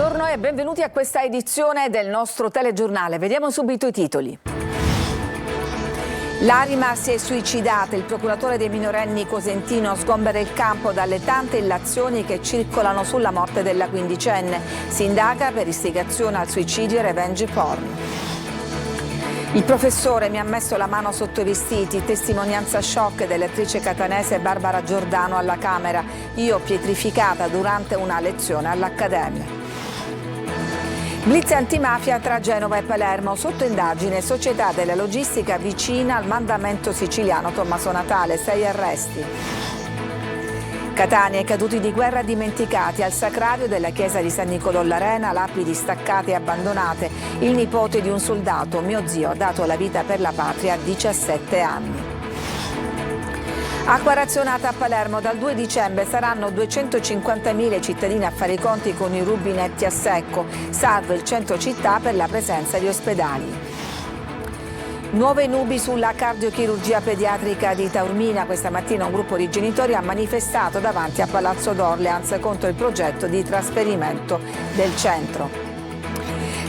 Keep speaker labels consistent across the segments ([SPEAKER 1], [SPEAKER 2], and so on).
[SPEAKER 1] Buongiorno e benvenuti a questa edizione del nostro telegiornale. Vediamo subito i titoli. Larimar si è suicidata, il procuratore dei minorenni Cosentino sgombera il campo dalle tante illazioni che circolano sulla morte della quindicenne. Si indaga per istigazione al suicidio e revenge porn. Il professore mi ha messo la mano sotto i vestiti, testimonianza shock dell'attrice catanese Barbara Giordano alla Camera. Io pietrificata durante una lezione all'Accademia. Blitz antimafia tra Genova e Palermo, sotto indagine società della logistica vicina al mandamento siciliano Tommaso Natale, 6 arresti. Catania, i caduti di guerra dimenticati, al sacrario della chiesa di San Nicolò l'Arena, lapidi staccate e abbandonate. Il nipote di un soldato, mio zio, ha dato la vita per la patria a 17 anni. Acqua razionata a Palermo, dal 2 dicembre saranno 250.000 i cittadini a fare i conti con i rubinetti a secco. Salvo il centro città per la presenza di ospedali. Nuove nubi sulla cardiochirurgia pediatrica di Taormina. Questa mattina un gruppo di genitori ha manifestato davanti a Palazzo d'Orleans contro il progetto di trasferimento del centro.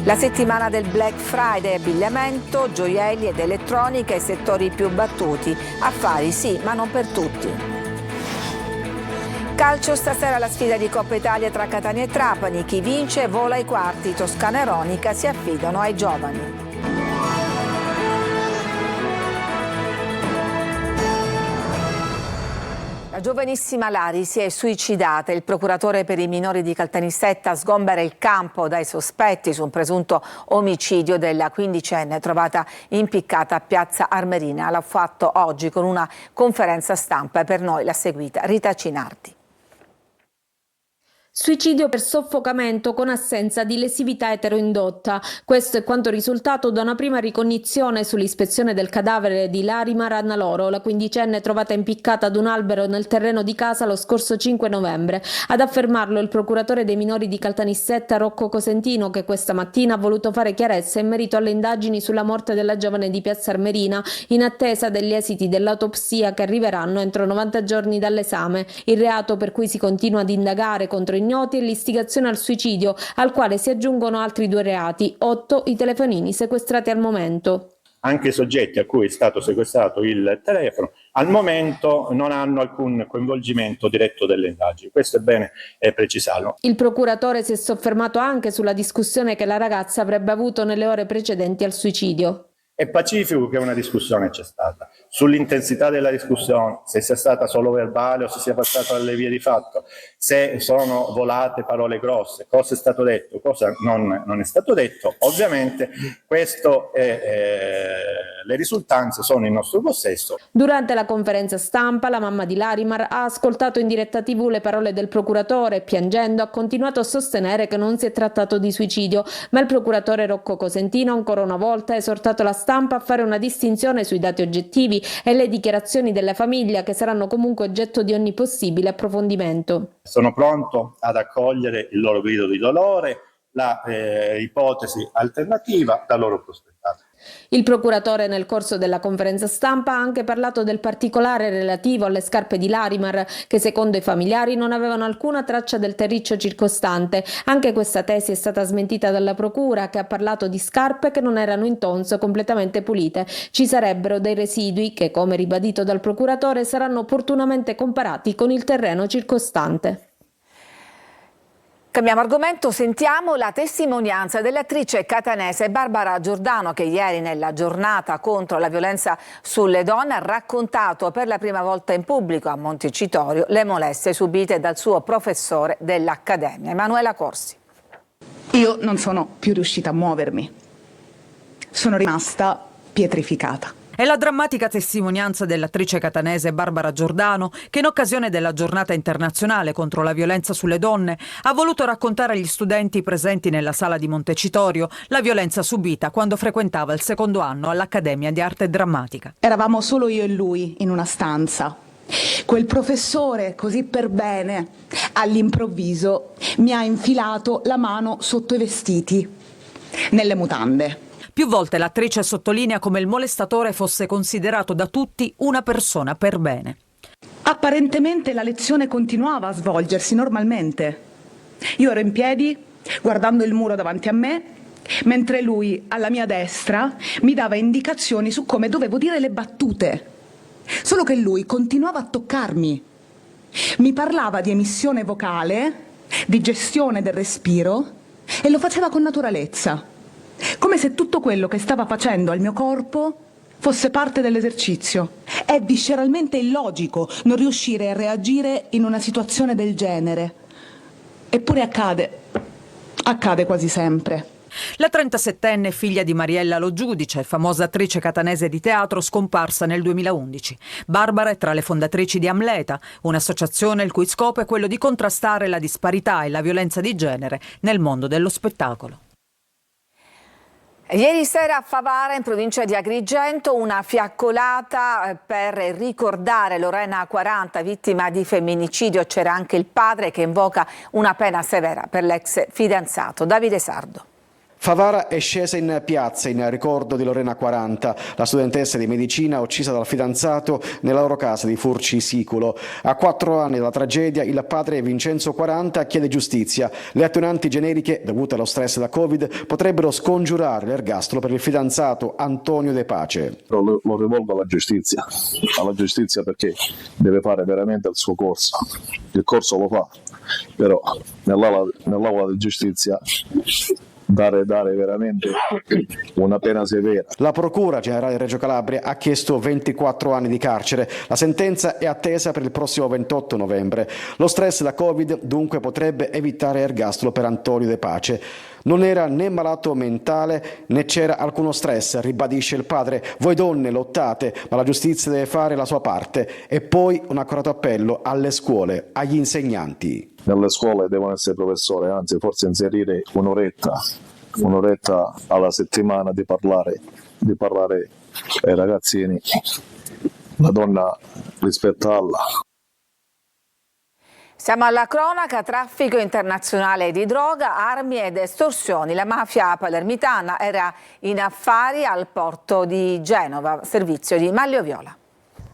[SPEAKER 1] La settimana del Black Friday, abbigliamento, gioielli ed elettronica, i settori più battuti. Affari sì, ma non per tutti. Calcio, stasera la sfida di Coppa Italia tra Catania e Trapani. Chi vince vola ai quarti. Toscana e Ronica si affidano ai giovani. La giovanissima Lari si è suicidata. Il procuratore per i minori di Caltanissetta sgombera il campo dai sospetti su un presunto omicidio della quindicenne trovata impiccata a Piazza Armerina. L'ha fatto oggi con una conferenza stampa e per noi l'ha seguita Rita Cinardi.
[SPEAKER 2] Suicidio per soffocamento con assenza di lesività eteroindotta. Questo è quanto risultato da una prima ricognizione sull'ispezione del cadavere di Larimar Annaloro, la quindicenne trovata impiccata ad un albero nel terreno di casa lo scorso 5 novembre. Ad affermarlo il procuratore dei minori di Caltanissetta Rocco Cosentino, che questa mattina ha voluto fare chiarezza in merito alle indagini sulla morte della giovane di Piazza Armerina, in attesa degli esiti dell'autopsia che arriveranno entro 90 giorni dall'esame. Il reato per cui si continua ad indagare contro ignoti e l'istigazione al suicidio, al quale si aggiungono altri 2 reati, 8 i telefonini sequestrati al momento.
[SPEAKER 3] Anche i soggetti a cui è stato sequestrato il telefono al momento non hanno alcun coinvolgimento diretto delle indagini. Questo è bene precisarlo.
[SPEAKER 2] Il procuratore si è soffermato anche sulla discussione che la ragazza avrebbe avuto nelle ore precedenti al suicidio.
[SPEAKER 3] È pacifico che una discussione c'è stata. Sull'intensità della discussione, se sia stata solo verbale o se sia passata alle vie di fatto, se sono volate parole grosse, cosa è stato detto, cosa non è stato detto, ovviamente le risultanze sono in nostro possesso.
[SPEAKER 2] Durante la conferenza stampa la mamma di Larimar ha ascoltato in diretta TV le parole del procuratore e piangendo ha continuato a sostenere che non si è trattato di suicidio, ma il procuratore Rocco Cosentino ancora una volta ha esortato la stampa a fare una distinzione sui dati oggettivi e le dichiarazioni della famiglia, che saranno comunque oggetto di ogni possibile approfondimento.
[SPEAKER 3] Sono pronto ad accogliere il loro grido di dolore, la ipotesi alternativa da loro prospettata.
[SPEAKER 2] Il procuratore nel corso della conferenza stampa ha anche parlato del particolare relativo alle scarpe di Larimar, che secondo i familiari non avevano alcuna traccia del terriccio circostante. Anche questa tesi è stata smentita dalla procura, che ha parlato di scarpe che non erano in tonso, completamente pulite. Ci sarebbero dei residui che, come ribadito dal procuratore, saranno opportunamente comparati con il terreno circostante.
[SPEAKER 1] Cambiamo argomento, sentiamo la testimonianza dell'attrice catanese Barbara Giordano, che ieri nella giornata contro la violenza sulle donne ha raccontato per la prima volta in pubblico a Montecitorio le molestie subite dal suo professore dell'Accademia, Emanuela Corsi.
[SPEAKER 4] Io non sono più riuscita a muovermi, sono rimasta pietrificata.
[SPEAKER 5] È la drammatica testimonianza dell'attrice catanese Barbara Giordano, che in occasione della giornata internazionale contro la violenza sulle donne ha voluto raccontare agli studenti presenti nella sala di Montecitorio la violenza subita quando frequentava il secondo anno all'Accademia di Arte Drammatica.
[SPEAKER 4] Eravamo solo io e lui in una stanza. Quel professore, così per bene, all'improvviso mi ha infilato la mano sotto i vestiti, nelle mutande.
[SPEAKER 5] Più volte l'attrice sottolinea come il molestatore fosse considerato da tutti una persona per bene.
[SPEAKER 4] Apparentemente la lezione continuava a svolgersi normalmente. Io ero in piedi guardando il muro davanti a me, mentre lui, alla mia destra, mi dava indicazioni su come dovevo dire le battute. Solo che lui continuava a toccarmi. Mi parlava di emissione vocale, di gestione del respiro, e lo faceva con naturalezza, come se tutto quello che stava facendo al mio corpo fosse parte dell'esercizio. È visceralmente illogico non riuscire a reagire in una situazione del genere. Eppure accade quasi sempre.
[SPEAKER 5] La 37enne figlia di Mariella Lo Giudice, famosa attrice catanese di teatro scomparsa nel 2011. Barbara è tra le fondatrici di Amleta, un'associazione il cui scopo è quello di contrastare la disparità e la violenza di genere nel mondo dello spettacolo.
[SPEAKER 1] Ieri sera a Favara, in provincia di Agrigento, una fiaccolata per ricordare Lorena 40, vittima di femminicidio. C'era anche il padre che invoca una pena severa per l'ex fidanzato. Davide Sardo.
[SPEAKER 6] Favara è scesa in piazza in ricordo di Lorena 40, la studentessa di medicina uccisa dal fidanzato nella loro casa di Furci Siculo. A 4 anni dalla tragedia il padre Vincenzo 40 chiede giustizia. Le attenuanti generiche dovute allo stress da Covid potrebbero scongiurare l'ergastolo per il fidanzato Antonio De Pace.
[SPEAKER 7] Lo rivolgo alla giustizia perché deve fare veramente il suo corso. Il corso lo fa, però nell'aula di giustizia dare veramente una pena severa.
[SPEAKER 6] La Procura Generale di Reggio Calabria ha chiesto 24 anni di carcere. La sentenza è attesa per il prossimo 28 novembre. Lo stress da Covid dunque potrebbe evitare ergastolo per Antonio De Pace. Non era né malato mentale né c'era alcuno stress, ribadisce il padre. Voi donne lottate, ma la giustizia deve fare la sua parte. E poi un accorato appello alle scuole, agli insegnanti.
[SPEAKER 7] Nelle scuole devono essere professori, anzi forse inserire un'oretta alla settimana di parlare ai ragazzini. La donna rispettarla.
[SPEAKER 1] Siamo alla cronaca, traffico internazionale di droga, armi ed estorsioni. La mafia palermitana era in affari al porto di Genova, servizio di Maglio Viola.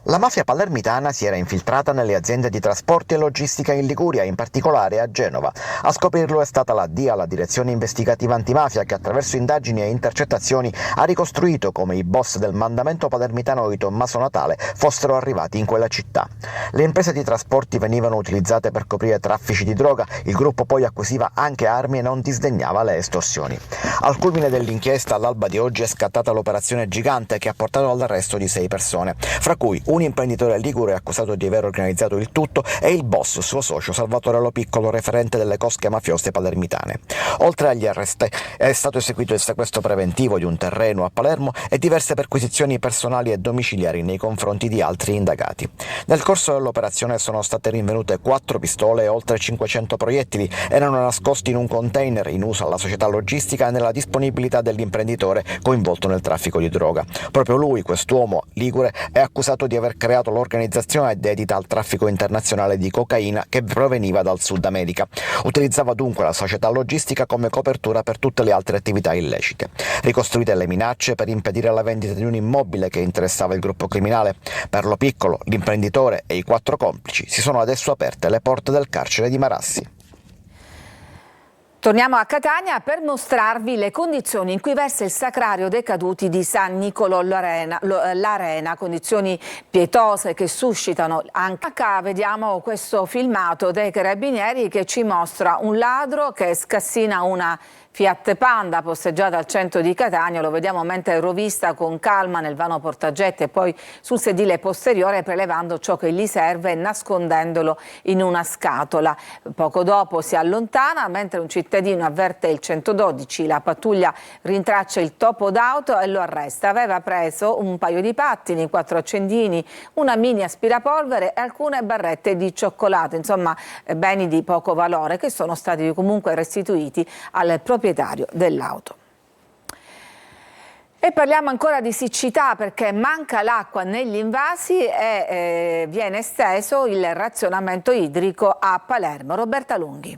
[SPEAKER 8] La mafia palermitana si era infiltrata nelle aziende di trasporti e logistica in Liguria, in particolare a Genova. A scoprirlo è stata la DIA, la Direzione Investigativa Antimafia, che attraverso indagini e intercettazioni ha ricostruito come i boss del mandamento palermitano di Tommaso Natale fossero arrivati in quella città. Le imprese di trasporti venivano utilizzate per coprire traffici di droga, il gruppo poi acquisiva anche armi e non disdegnava le estorsioni. Al culmine dell'inchiesta, all'alba di oggi è scattata l'operazione Gigante, che ha portato all'arresto di 6 persone, fra cui un imprenditore ligure accusato di aver organizzato il tutto e il boss, suo socio Salvatore Lo Piccolo, referente delle cosche mafiose palermitane. Oltre agli arresti è stato eseguito il sequestro preventivo di un terreno a Palermo e diverse perquisizioni personali e domiciliari nei confronti di altri indagati. Nel corso dell'operazione sono state rinvenute 4 pistole e oltre 500 proiettili. Erano nascosti in un container in uso alla società logistica e nella disponibilità dell'imprenditore coinvolto nel traffico di droga. Proprio lui, quest'uomo ligure, è accusato di aver creato l'organizzazione dedita al traffico internazionale di cocaina che proveniva dal Sud America. Utilizzava dunque la società logistica come copertura per tutte le altre attività illecite. Ricostruite le minacce per impedire la vendita di un immobile che interessava il gruppo criminale. Per Lo Piccolo, l'imprenditore e i 4 complici si sono adesso aperte le porte del carcere di Marassi.
[SPEAKER 1] Torniamo a Catania per mostrarvi le condizioni in cui versa il sacrario dei caduti di San Niccolò l'Arena, condizioni pietose che suscitano anche. Acá vediamo questo filmato dei carabinieri che ci mostra un ladro che scassina una Fiat Panda posteggiata al centro di Catania. Lo vediamo mentre rovista con calma nel vano portagetti e poi sul sedile posteriore, prelevando ciò che gli serve e nascondendolo in una scatola. Poco dopo si allontana, mentre un cittadino avverte il 112. La pattuglia rintraccia il topo d'auto e lo arresta. Aveva preso un paio di pattini, 4 accendini, una mini aspirapolvere e alcune barrette di cioccolato, insomma beni di poco valore che sono stati comunque restituiti al proprietario dell'auto. E parliamo ancora di siccità, perché manca l'acqua negli invasi e viene esteso il razionamento idrico a Palermo. Roberta Lunghi.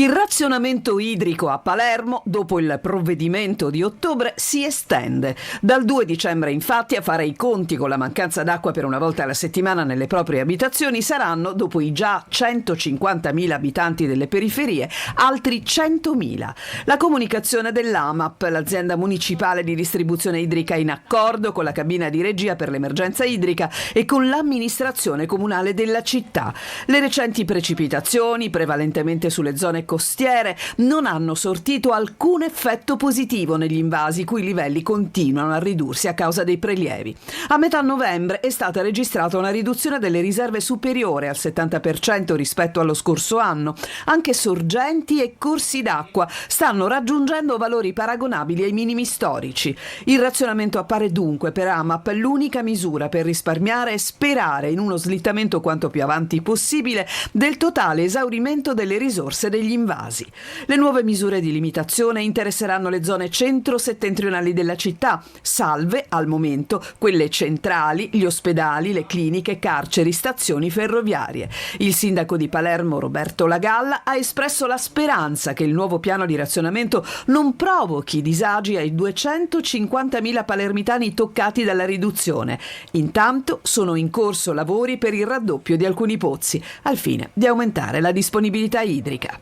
[SPEAKER 9] Il razionamento idrico a Palermo, dopo il provvedimento di ottobre, si estende. Dal 2 dicembre, infatti, a fare i conti con la mancanza d'acqua per una volta alla settimana nelle proprie abitazioni saranno, dopo i già 150.000 abitanti delle periferie, altri 100.000. La comunicazione dell'AMAP, l'azienda municipale di distribuzione idrica, in accordo con la cabina di regia per l'emergenza idrica e con l'amministrazione comunale della città. Le recenti precipitazioni, prevalentemente sulle zone costiere, non hanno sortito alcun effetto positivo negli invasi, cui livelli continuano a ridursi a causa dei prelievi. A metà novembre è stata registrata una riduzione delle riserve superiore al 70% rispetto allo scorso anno. Anche sorgenti e corsi d'acqua stanno raggiungendo valori paragonabili ai minimi storici. Il razionamento appare dunque per AMAP l'unica misura per risparmiare e sperare in uno slittamento quanto più avanti possibile del totale esaurimento delle risorse degli invasi. Le nuove misure di limitazione interesseranno le zone centro-settentrionali della città, salve, al momento, quelle centrali, gli ospedali, le cliniche, carceri, stazioni ferroviarie. Il sindaco di Palermo, Roberto Lagalla, ha espresso la speranza che il nuovo piano di razionamento non provochi disagi ai 250.000 palermitani toccati dalla riduzione. Intanto sono in corso lavori per il raddoppio di alcuni pozzi, al fine di aumentare la disponibilità idrica.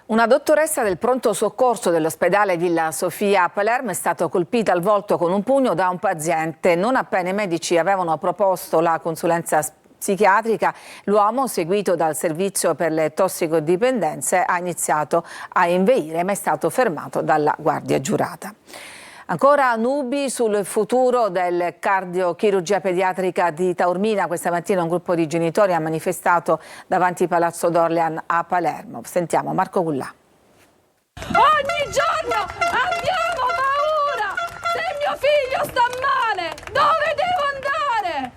[SPEAKER 1] Una dottoressa del pronto soccorso dell'ospedale Villa Sofia a Palermo è stata colpita al volto con un pugno da un paziente. Non appena i medici avevano proposto la consulenza psichiatrica, l'uomo, seguito dal servizio per le tossicodipendenze, ha iniziato a inveire, ma è stato fermato dalla guardia giurata. Ancora nubi sul futuro del cardiochirurgia pediatrica di Taormina. Questa mattina un gruppo di genitori ha manifestato davanti Palazzo d'Orlean a Palermo. Sentiamo Marco Gullà.
[SPEAKER 10] Ogni giorno abbiamo paura! Se mio figlio sta male, dove devo andare?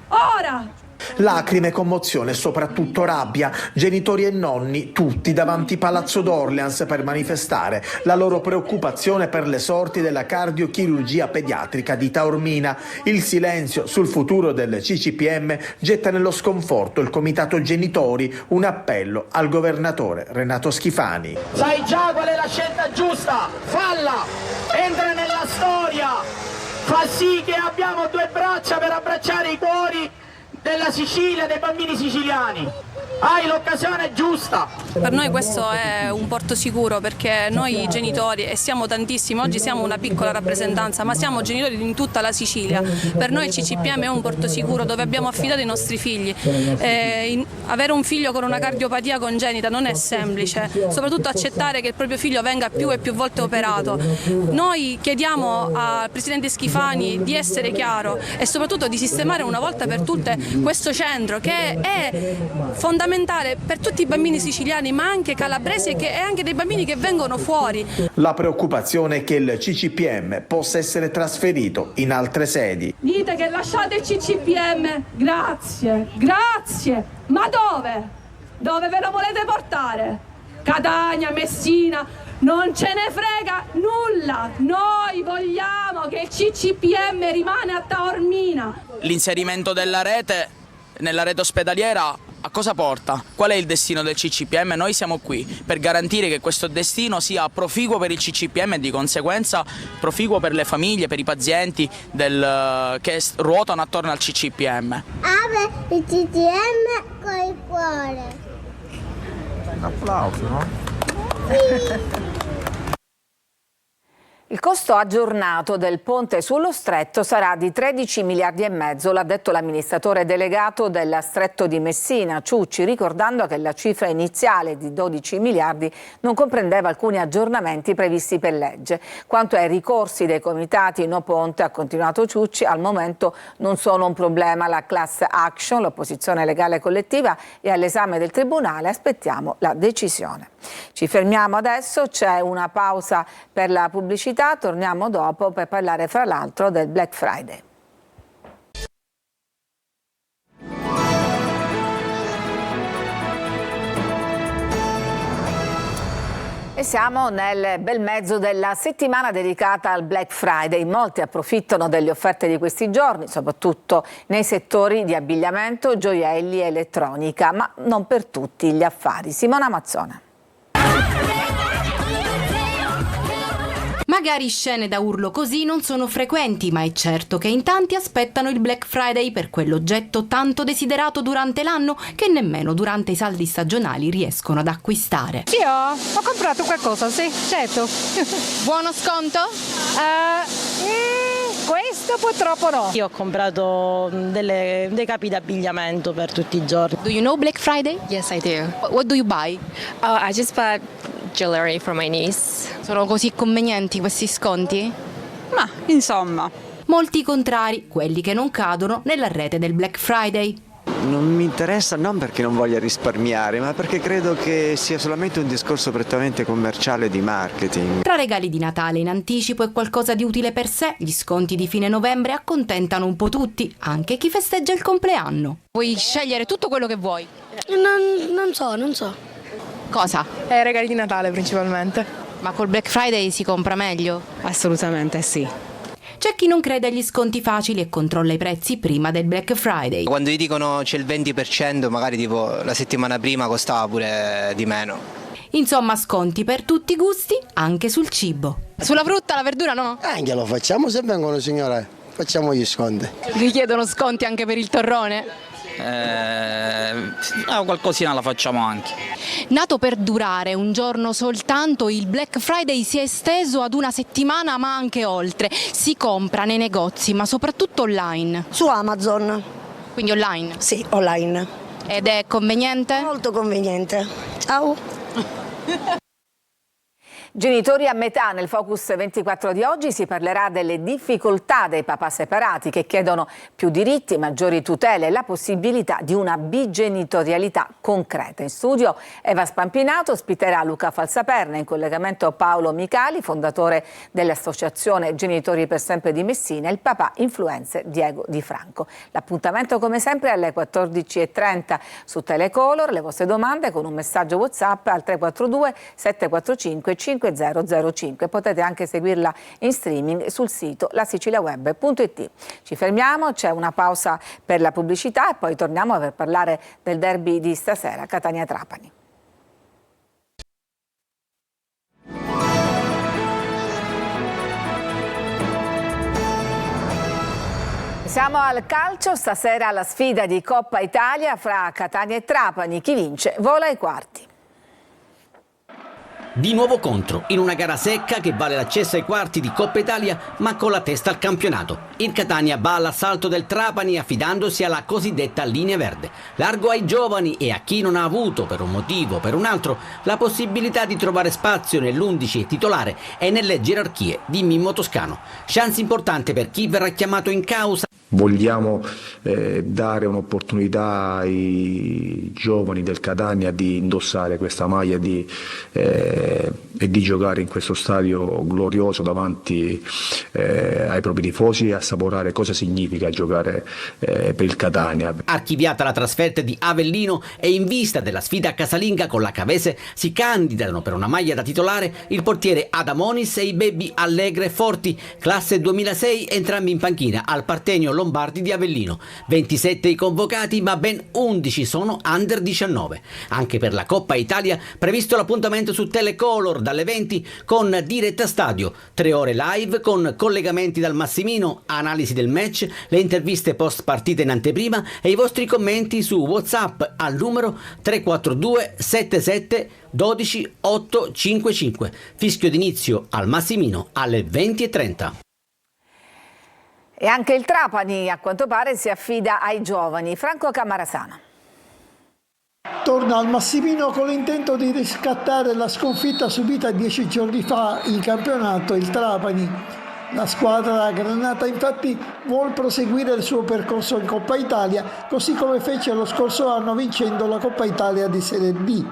[SPEAKER 10] Ora!
[SPEAKER 11] Lacrime, commozione e soprattutto rabbia. Genitori e nonni, tutti davanti Palazzo d'Orleans per manifestare la loro preoccupazione per le sorti della cardiochirurgia pediatrica di Taormina. Il silenzio sul futuro del CCPM getta nello sconforto il comitato genitori, un appello al governatore Renato Schifani.
[SPEAKER 12] Sai già qual è la scelta giusta? Falla! Entra nella storia! Fa sì che abbiamo due braccia per abbracciare i cuori della Sicilia, dei bambini siciliani. Hai l'occasione giusta.
[SPEAKER 13] Per noi questo è un porto sicuro, perché noi genitori, e siamo tantissimi, oggi siamo una piccola rappresentanza, ma siamo genitori in tutta la Sicilia. Per noi il CCPM è un porto sicuro dove abbiamo affidato i nostri figli. Avere un figlio con una cardiopatia congenita non è semplice, soprattutto accettare che il proprio figlio venga più e più volte operato. Noi chiediamo al Presidente Schifani di essere chiaro e soprattutto di sistemare una volta per tutte questo centro, che è fondamentale per tutti i bambini siciliani, ma anche calabresi e anche dei bambini che vengono fuori.
[SPEAKER 11] La preoccupazione è che il CCPM possa essere trasferito in altre sedi.
[SPEAKER 10] Dite che lasciate il CCPM, grazie, grazie, ma dove? Dove ve lo volete portare? Catania, Messina? Non ce ne frega nulla, noi vogliamo che il CCPM rimane a Taormina.
[SPEAKER 14] L'inserimento della rete nella rete ospedaliera a cosa porta? Qual è il destino del CCPM? Noi siamo qui per garantire che questo destino sia proficuo per il CCPM e di conseguenza proficuo per le famiglie, per i pazienti che ruotano attorno al CCPM.
[SPEAKER 15] Apre il CCPM con il cuore.
[SPEAKER 16] Un applauso, no?
[SPEAKER 15] Sì.
[SPEAKER 1] Il costo aggiornato del ponte sullo Stretto sarà di 13 miliardi e mezzo, l'ha detto l'amministratore delegato del Stretto di Messina, Ciucci, ricordando che la cifra iniziale di 12 miliardi non comprendeva alcuni aggiornamenti previsti per legge. Quanto ai ricorsi dei comitati no ponte, ha continuato Ciucci, al momento non sono un problema. La class action, l'opposizione legale collettiva, è all'esame del Tribunale, aspettiamo la decisione. Ci fermiamo adesso, c'è una pausa per la pubblicità, torniamo dopo per parlare fra l'altro del Black Friday. E siamo nel bel mezzo della settimana dedicata al Black Friday. Molti approfittano delle offerte di questi giorni, soprattutto nei settori di abbigliamento, gioielli e elettronica, ma non per tutti gli affari. Simona Mazzone.
[SPEAKER 17] Magari scene da urlo così non sono frequenti, ma è certo che in tanti aspettano il Black Friday per quell'oggetto tanto desiderato durante l'anno che nemmeno durante i saldi stagionali riescono ad acquistare.
[SPEAKER 18] Io ho comprato qualcosa, sì, certo.
[SPEAKER 17] Buono sconto?
[SPEAKER 18] Questo purtroppo no.
[SPEAKER 19] Io ho comprato dei capi d'abbigliamento per tutti i giorni.
[SPEAKER 17] Do you know Black Friday?
[SPEAKER 20] Yes, I do.
[SPEAKER 17] What do you buy?
[SPEAKER 20] I just bought jewelry for my niece.
[SPEAKER 17] Sono così convenienti questi sconti?
[SPEAKER 18] Ma, insomma.
[SPEAKER 17] Molti contrari, quelli che non cadono nella rete del Black Friday.
[SPEAKER 21] Non mi interessa non perché non voglia risparmiare, ma perché credo che sia solamente un discorso prettamente commerciale di marketing.
[SPEAKER 17] Tra regali di Natale in anticipo e qualcosa di utile per sé, gli sconti di fine novembre accontentano un po' tutti, anche chi festeggia il compleanno.
[SPEAKER 20] Puoi scegliere tutto quello che vuoi.
[SPEAKER 15] Non so.
[SPEAKER 17] Cosa?
[SPEAKER 20] Regali di Natale principalmente.
[SPEAKER 17] Ma col Black Friday si compra meglio?
[SPEAKER 20] Assolutamente sì.
[SPEAKER 17] C'è chi non crede agli sconti facili e controlla i prezzi prima del Black Friday.
[SPEAKER 22] Quando gli dicono c'è il 20%, magari tipo la settimana prima costava pure di meno.
[SPEAKER 17] Insomma, sconti per tutti i gusti, anche sul cibo.
[SPEAKER 20] Sulla frutta, la verdura no?
[SPEAKER 23] Anche lo facciamo se vengono, signore. Facciamo gli sconti.
[SPEAKER 20] Vi chiedono sconti anche per il torrone?
[SPEAKER 14] Qualcosina la facciamo anche.
[SPEAKER 17] Nato per durare un giorno soltanto, il Black Friday si è esteso ad una settimana ma anche oltre. Si compra nei negozi ma soprattutto online.
[SPEAKER 15] Su Amazon.
[SPEAKER 17] Quindi online?
[SPEAKER 15] Sì, online.
[SPEAKER 17] Ed è conveniente?
[SPEAKER 15] Molto conveniente. Ciao.
[SPEAKER 1] Genitori a metà. Nel Focus 24 di oggi si parlerà delle difficoltà dei papà separati che chiedono più diritti, maggiori tutele e la possibilità di una bigenitorialità concreta. In studio Eva Spampinato ospiterà Luca Falsaperna, in collegamento Paolo Micali, fondatore dell'associazione Genitori per Sempre di Messina, e il papà influencer Diego Di Franco. L'appuntamento come sempre alle 14:30 su Telecolor. Le vostre domande con un messaggio WhatsApp al 342 745 5005. Potete anche seguirla in streaming sul sito lasiciliaweb.it. Ci fermiamo, c'è una pausa per la pubblicità e poi torniamo per parlare del derby di stasera, Catania-Trapani. Siamo al calcio, stasera la sfida di Coppa Italia fra Catania e Trapani. Chi vince vola ai quarti.
[SPEAKER 24] Di nuovo contro, in una gara secca che vale l'accesso ai quarti di Coppa Italia, ma con la testa al campionato. Il Catania va all'assalto del Trapani affidandosi alla cosiddetta linea verde. Largo ai giovani e a chi non ha avuto, per un motivo o per un altro, la possibilità di trovare spazio nell'11 titolare e nelle gerarchie di Mimmo Toscano. Chance importante per chi verrà chiamato in causa.
[SPEAKER 25] Vogliamo dare un'opportunità ai giovani del Catania di indossare questa maglia e di giocare in questo stadio glorioso davanti ai propri tifosi e assaporare cosa significa giocare per il Catania.
[SPEAKER 24] Archiviata la trasferta di Avellino e in vista della sfida casalinga con la Cavese si candidano per una maglia da titolare il portiere Adamonis e i baby Allegre e Forti, classe 2006, entrambi in panchina al Partenio Lombardi di Avellino. 27 i convocati, ma ben 11 sono under 19. Anche per la Coppa Italia previsto l'appuntamento su Telecolor dalle 20 con diretta stadio, 3 ore live con collegamenti dal Massimino, analisi del match, le interviste post partita in anteprima e i vostri commenti su WhatsApp al numero 342 77 12 855. Fischio d'inizio al Massimino alle 20:30.
[SPEAKER 1] E anche il Trapani, a quanto pare, si affida ai giovani. Franco Camarasana.
[SPEAKER 26] Torna al Massimino con l'intento di riscattare la sconfitta subita 10 giorni fa in campionato il Trapani. La squadra granata infatti vuol proseguire il suo percorso in Coppa Italia, così come fece lo scorso anno vincendo la Coppa Italia di Serie D.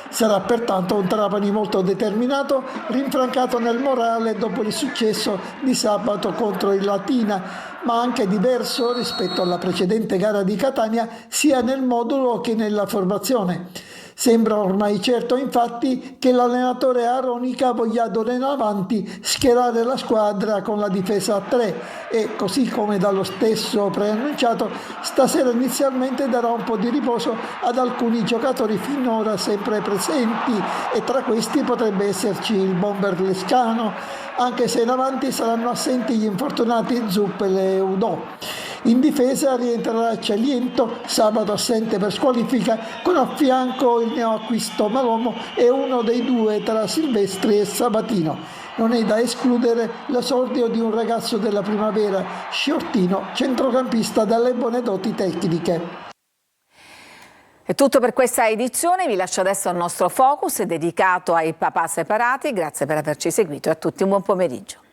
[SPEAKER 26] Sarà pertanto un Trapani molto determinato, rinfrancato nel morale dopo il successo di sabato contro il Latina, ma anche diverso rispetto alla precedente gara di Catania sia nel modulo che nella formazione. Sembra ormai certo infatti che l'allenatore Aronica voglia d'ora in avanti schierare la squadra con la difesa a 3 e, così come dallo stesso preannunciato, stasera inizialmente darà un po' di riposo ad alcuni giocatori finora sempre presenti e tra questi potrebbe esserci il bomber Lescano, anche se in avanti saranno assenti gli infortunati Zuppel e Udò. In difesa rientrerà Celiento, sabato assente per squalifica, con a fianco il neoacquisto Malomo e uno dei due tra Silvestri e Sabatino. Non è da escludere l'esordio di un ragazzo della primavera, Sciortino, centrocampista dalle buone doti tecniche.
[SPEAKER 1] È tutto per questa edizione, vi lascio adesso al nostro focus dedicato ai papà separati. Grazie per averci seguito e a tutti un buon pomeriggio.